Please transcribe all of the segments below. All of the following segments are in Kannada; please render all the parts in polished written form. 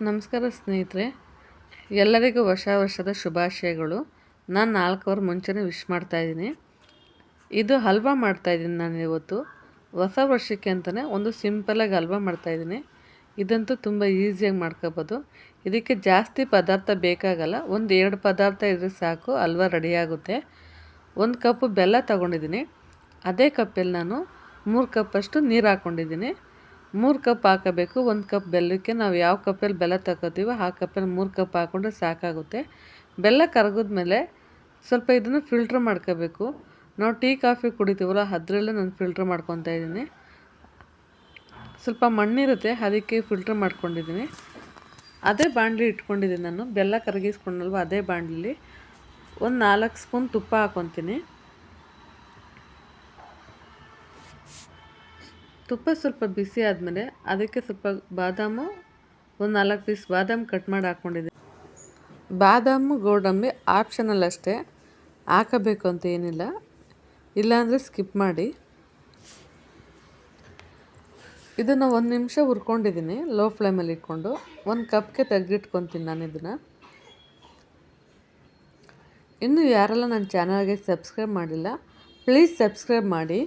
ನಮಸ್ಕಾರ ಸ್ನೇಹಿತರೆ, ಎಲ್ಲರಿಗೂ ಹೊಸ ವರ್ಷದ ಶುಭಾಶಯಗಳು. ನಾನು 4 ಅವರ್ ಮುಂಚೆನೇ ವಿಶ್ ಮಾಡ್ತಾಯಿದ್ದೀನಿ. ಇದು ಹಲ್ವಾ ಮಾಡ್ತಾಯಿದ್ದೀನಿ. ನಾನು ಇವತ್ತು ಹೊಸ ವರ್ಷಕ್ಕೆ ಅಂತಲೇ ಒಂದು ಸಿಂಪಲಾಗಿ ಹಲ್ವಾ ಮಾಡ್ತಾಯಿದ್ದೀನಿ. ಇದಂತೂ ತುಂಬ ಈಸಿಯಾಗಿ ಮಾಡ್ಕೋಬೋದು. ಇದಕ್ಕೆ ಜಾಸ್ತಿ ಪದಾರ್ಥ ಬೇಕಾಗಲ್ಲ, 1-2 ಪದಾರ್ಥ ಇದ್ರೆ ಸಾಕು, ಹಲ್ವಾ ರೆಡಿಯಾಗುತ್ತೆ. 1 ಕಪ್ಪು ಬೆಲ್ಲ ತೊಗೊಂಡಿದ್ದೀನಿ. ಅದೇ ಕಪ್ಪಲ್ಲಿ ನಾನು 3 ಕಪ್ಪಷ್ಟು ನೀರು ಹಾಕ್ಕೊಂಡಿದ್ದೀನಿ. 3 ಕಪ್ ಹಾಕಬೇಕು. 1 ಕಪ್ ಬೆಲ್ಲಕ್ಕೆ ನಾವು ಯಾವ ಕಪ್ಪಲ್ಲಿ ಬೆಲ್ಲ ತಗೋತೀವೋ ಆ ಕಪ್ಪಲ್ಲಿ 3 ಕಪ್ ಹಾಕ್ಕೊಂಡ್ರೆ ಸಾಕಾಗುತ್ತೆ. ಬೆಲ್ಲ ಕರಗಿದ್ಮೇಲೆ ಸ್ವಲ್ಪ ಇದನ್ನು ಫಿಲ್ಟ್ರ್ ಮಾಡ್ಕೋಬೇಕು. ನಾವು ಟೀ ಕಾಫಿ ಕುಡಿತೀವಲ್ಲ, ಅದರಲ್ಲೇ ನಾನು ಫಿಲ್ಟ್ರ್ ಮಾಡ್ಕೊತಾ ಇದ್ದೀನಿ. ಸ್ವಲ್ಪ ಮಣ್ಣಿರುತ್ತೆ, ಅದಕ್ಕೆ ಫಿಲ್ಟ್ರ್ ಮಾಡ್ಕೊಂಡಿದ್ದೀನಿ. ಅದೇ ಬಾಣಲಿ ಇಟ್ಕೊಂಡಿದ್ದೀನಿ ನಾನು. ಬೆಲ್ಲ ಕರಗಿಸ್ಕೊಂಡಲ್ವ, ಅದೇ ಬಾಣಲಿ 4 ಸ್ಪೂನ್ ತುಪ್ಪ ಹಾಕ್ಕೊತೀನಿ. ತುಪ್ಪ ಸ್ವಲ್ಪ ಬಿಸಿ ಆದಮೇಲೆ ಅದಕ್ಕೆ ಸ್ವಲ್ಪ ಬಾದಾಮು, 4 ಪೀಸ್ ಬಾದಾಮ್ ಕಟ್ ಮಾಡಿ ಹಾಕ್ಕೊಂಡಿದ್ದೀನಿ. ಬಾದಾಮು ಗೋಡಂಬಿ ಆಪ್ಷನಲ್ ಅಷ್ಟೇ, ಹಾಕಬೇಕು ಅಂತ ಏನಿಲ್ಲ, ಇಲ್ಲಾಂದರೆ ಸ್ಕಿಪ್ ಮಾಡಿ. ಇದನ್ನು 1 ನಿಮಿಷ ಹುರ್ಕೊಂಡಿದ್ದೀನಿ ಲೋ ಫ್ಲೇಮಲ್ಲಿ ಇಟ್ಕೊಂಡು. 1 ಕಪ್ಗೆ ತೆಗೆದಿಟ್ಕೊತೀನಿ ನಾನು ಇದನ್ನು. ಇನ್ನೂ ಯಾರೆಲ್ಲ ನನ್ನ ಚಾನಲ್ಗೆ ಸಬ್ಸ್ಕ್ರೈಬ್ ಮಾಡಿಲ್ಲ, ಪ್ಲೀಸ್ ಸಬ್ಸ್ಕ್ರೈಬ್ ಮಾಡಿ.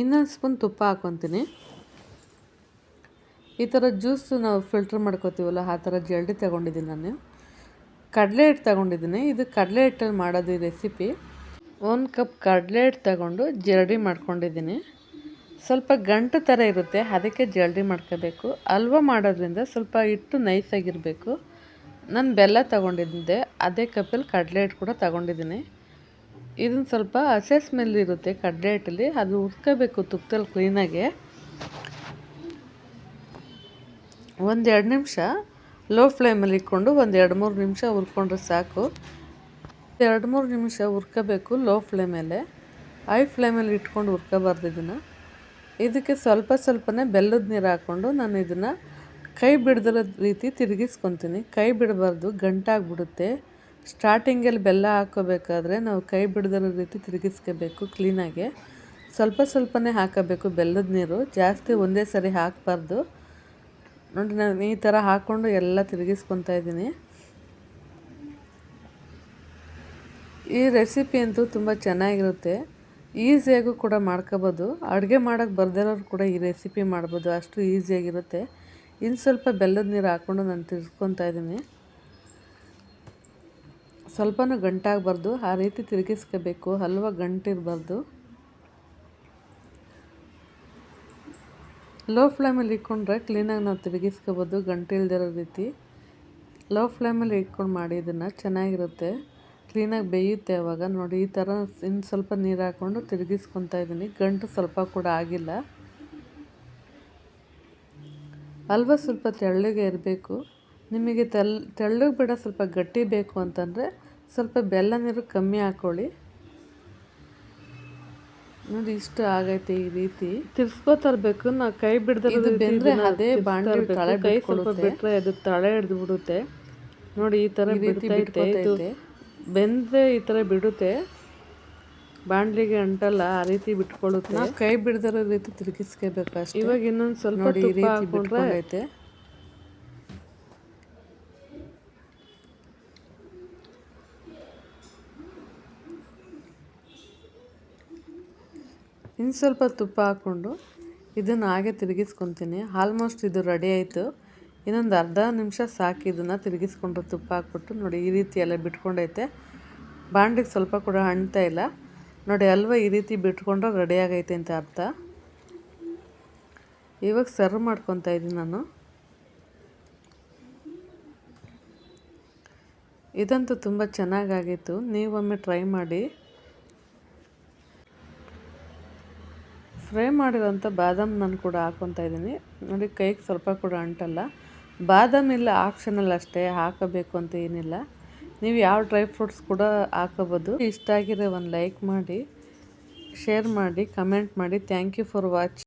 ಇನ್ನೊಂದು ಸ್ಪೂನ್ ತುಪ್ಪ ಹಾಕ್ಕೊತೀನಿ. ಈ ಥರ ಜ್ಯೂಸು ನಾವು ಫಿಲ್ಟ್ರ್ ಮಾಡ್ಕೋತೀವಲ್ಲ, ಆ ಥರ ಜಲ್ಡಿ ತೊಗೊಂಡಿದ್ದೀನಿ ನಾನು. ಕಡಲೆ ಹಿಟ್ಟು ತೊಗೊಂಡಿದ್ದೀನಿ. ಇದು ಕಡಲೆ ಹಿಟ್ಟಲ್ಲಿ ಮಾಡೋದು ಈ ರೆಸಿಪಿ. 1 ಕಪ್ ಕಡಲೆ ಹಿಟ್ಟು ತಗೊಂಡು ಜಲ್ಡಿ ಮಾಡ್ಕೊಂಡಿದ್ದೀನಿ. ಸ್ವಲ್ಪ ಗಂಟು ಥರ ಇರುತ್ತೆ, ಅದಕ್ಕೆ ಜಲ್ಡಿ ಮಾಡ್ಕೋಬೇಕು. ಹಲ್ವಾ ಮಾಡೋದ್ರಿಂದ ಸ್ವಲ್ಪ ಹಿಟ್ಟು ನೈಸಾಗಿರಬೇಕು. ನಾನು ಬೆಲ್ಲ ತೊಗೊಂಡಿದ್ದೆ, ಅದೇ ಕಪ್ಪಲ್ಲಿ ಕಡಲೆ ಹಿಟ್ಟು ಕೂಡ ತೊಗೊಂಡಿದ್ದೀನಿ. ಇದನ್ನು ಸ್ವಲ್ಪ ಹಸೆ ಸ್ಮೆಲ್ ಇರುತ್ತೆ ಕಡಲೆ ಹಿಟ್ಟಲ್ಲಿ, ಅದು ಹುರ್ಕೋಬೇಕು ತುಪ್ಪದಲ್ಲಿ ಕ್ಲೀನಾಗೆ. 1-2 ನಿಮಿಷ ಲೋ ಫ್ಲೇಮಲ್ಲಿ ಇಟ್ಕೊಂಡು 1-2-3 ನಿಮಿಷ ಹುರ್ಕೊಂಡ್ರೆ ಸಾಕು. 2-3 ನಿಮಿಷ ಹುರ್ಕೋಬೇಕು ಲೋ ಫ್ಲೇಮಲ್ಲೇ, ಹೈ ಫ್ಲೇಮಲ್ಲಿ ಇಟ್ಕೊಂಡು ಹುರ್ಕೋಬಾರ್ದು ಇದನ್ನು. ಇದಕ್ಕೆ ಸ್ವಲ್ಪನೇ ಬೆಲ್ಲದ ನೀರು ಹಾಕ್ಕೊಂಡು ನಾನು ಇದನ್ನು ಕೈ ಬಿಡದಿರೋ ರೀತಿ ತಿರುಗಿಸ್ಕೊತೀನಿ. ಕೈ ಬಿಡಬಾರ್ದು, ಗಂಟಾಗ್ಬಿಡುತ್ತೆ. ಸ್ಟಾರ್ಟಿಂಗಲ್ಲಿ ಬೆಲ್ಲ ಹಾಕ್ಕೋಬೇಕಾದ್ರೆ ನಾವು ಕೈ ಬಿಡದಿರೋ ರೀತಿ ತಿರುಗಿಸ್ಕೋಬೇಕು ಕ್ಲೀನಾಗೆ. ಸ್ವಲ್ಪನೇ ಹಾಕಬೇಕು ಬೆಲ್ಲದ ನೀರು, ಜಾಸ್ತಿ ಒಂದೇ ಸರಿ ಹಾಕಬಾರ್ದು. ನೋಡಿ, ನಾನು ಈ ಥರ ಹಾಕ್ಕೊಂಡು ಎಲ್ಲ ತಿರುಗಿಸ್ಕೊತಾ ಇದ್ದೀನಿ. ಈ ರೆಸಿಪಿ ಅಂತೂ ತುಂಬ ಚೆನ್ನಾಗಿರುತ್ತೆ, ಈಸಿಯಾಗೂ ಕೂಡ ಮಾಡ್ಕೋಬೋದು. ಅಡುಗೆ ಮಾಡೋಕ್ಕೆ ಬರ್ದಿರೋರು ಕೂಡ ಈ ರೆಸಿಪಿ ಮಾಡ್ಬೋದು, ಅಷ್ಟು ಈಸಿಯಾಗಿರುತ್ತೆ. ಇನ್ನು ಸ್ವಲ್ಪ ಬೆಲ್ಲದ ನೀರು ಹಾಕ್ಕೊಂಡು ನಾನು ತಿರ್ಸ್ಕೊತಾ ಇದ್ದೀನಿ. ಸ್ವಲ್ಪನೂ ಗಂಟಾಗಬಾರ್ದು, ಆ ರೀತಿ ತಿರುಗಿಸ್ಕೋಬೇಕು, ಹಲ್ವಾ ಗಂಟಿರಬಾರ್ದು. ಲೋ ಫ್ಲೇಮಲ್ಲಿ ಇಟ್ಕೊಂಡ್ರೆ ಕ್ಲೀನಾಗಿ ನಾವು ತಿರುಗಿಸ್ಕೋಬೋದು, ಗಂಟಿಲ್ದಿರೋ ರೀತಿ. ಲೋ ಫ್ಲೇಮಲ್ಲಿ ಇಟ್ಕೊಂಡು ಮಾಡಿ ಇದನ್ನು, ಚೆನ್ನಾಗಿರುತ್ತೆ, ಕ್ಲೀನಾಗಿ ಬೇಯುತ್ತೆ. ಆವಾಗ ನೋಡಿ, ಈ ಥರ ಇನ್ನು ಸ್ವಲ್ಪ ನೀರು ಹಾಕ್ಕೊಂಡು ತಿರುಗಿಸ್ಕೊತಾ ಇದ್ದೀನಿ. ಗಂಟು ಸ್ವಲ್ಪ ಕೂಡ ಆಗಿಲ್ಲ. ಹಲ್ವಾ ಸ್ವಲ್ಪ ತೆಳ್ಳಗೆ ಇರಬೇಕು. ನಿಮಗೆ ತೆಳ್ಳಗೆ ಬೇಡ, ಸ್ವಲ್ಪ ಗಟ್ಟಿ ಬೇಕು ಅಂತಂದರೆ ಸ್ವಲ್ಪ ಬೆಲ್ಲ ನೀರು ಕಮ್ಮಿ ಹಾಕ್ಕೊಳ್ಳಿ. ನೋಡಿ, ಇಷ್ಟು ಆಗೈತೆ. ಈ ರೀತಿ ತಿರ್ಸ್ಕೊತಾ ಇರಬೇಕು. ನಾವು ಕೈ ಬಿಡದ್ರೆ ಬೆಂದರೆ ಅದೇ ಬಾಣಲಿ ತಳೆ ಕೈ ಸ್ವಲ್ಪ ಬಿಟ್ಟರೆ ಅದು ತಳೆ ಹಿಡಿದು ಬಿಡುತ್ತೆ. ನೋಡಿ, ಈ ಥರ ಬಿಡ್ತೈತೆ. ಇದು ಬೆಂದರೆ ಈ ಥರ ಬಿಡುತ್ತೆ, ಬಾಣಲಿಗೆ ಅಂಟಲ್ಲ, ಆ ರೀತಿ ಬಿಟ್ಕೊಳ್ಳುತ್ತೆ. ನಾವು ಕೈ ಬಿಡದಿರೋ ರೀತಿ ತಿರುಗಿಸ್ಕೋಬೇಕು ಅಷ್ಟೇ. ಇವಾಗ ಇನ್ನೊಂದು ಸ್ವಲ್ಪ ತುಪ್ಪ ಹಾಕ್ಕೊಂಡ್ರೆ ಇನ್ನು ಸ್ವಲ್ಪ ತುಪ್ಪ ಹಾಕ್ಕೊಂಡು ಇದನ್ನು ಹಾಗೆ ತಿರುಗಿಸ್ಕೊತೀನಿ. ಆಲ್ಮೋಸ್ಟ್ ಇದು ರೆಡಿ ಆಯಿತು. ಇನ್ನೊಂದು ಅರ್ಧ ನಿಮಿಷ ಸಾಕು ಇದನ್ನು ತಿರುಗಿಸ್ಕೊಂಡ್ರೆ. ತುಪ್ಪ ಹಾಕ್ಬಿಟ್ಟು ನೋಡಿ, ಈ ರೀತಿ ಎಲ್ಲ ಬಿಟ್ಕೊಂಡೈತೆ. ಬಾಂಡಿಗೆ ಸ್ವಲ್ಪ ಕೂಡ ಹಣ್ತಾ ಇಲ್ಲ. ನೋಡಿ, ಹಲ್ವಾ ಈ ರೀತಿ ಬಿಟ್ಕೊಂಡ್ರೆ ರೆಡಿ ಆಗೈತೆ ಅಂತ ಅರ್ಥ. ಇವಾಗ ಸರ್ವ್ ಮಾಡ್ಕೊತಾ ಇದ್ದೀನಿ ನಾನು. ಇದಂತೂ ತುಂಬ ಚೆನ್ನಾಗಾಗಿತ್ತು, ನೀವೊಮ್ಮೆ ಟ್ರೈ ಮಾಡಿ. ಫ್ರೈ ಮಾಡಿರೋಂಥ ಬಾದಾಮ್ ನಾನು ಕೂಡ ಹಾಕ್ಕೊತಾ ಇದ್ದೀನಿ. ನೋಡಿ, ಕೈಗೆ ಸ್ವಲ್ಪ ಕೂಡ ಅಂಟಲ್ಲ. ಬಾದಾಮ್ ಇಲ್ಲ, ಆಪ್ಷನಲ್ ಅಷ್ಟೇ, ಹಾಕಬೇಕು ಅಂತ ಏನಿಲ್ಲ. ನೀವು ಯಾವ ಡ್ರೈ ಫ್ರೂಟ್ಸ್ ಕೂಡ ಹಾಕೋಬೋದು. ಇಷ್ಟ ಆಗಿರೋ ಒಂದು ಲೈಕ್ ಮಾಡಿ, ಶೇರ್ ಮಾಡಿ, ಕಮೆಂಟ್ ಮಾಡಿ. Thank you for watching.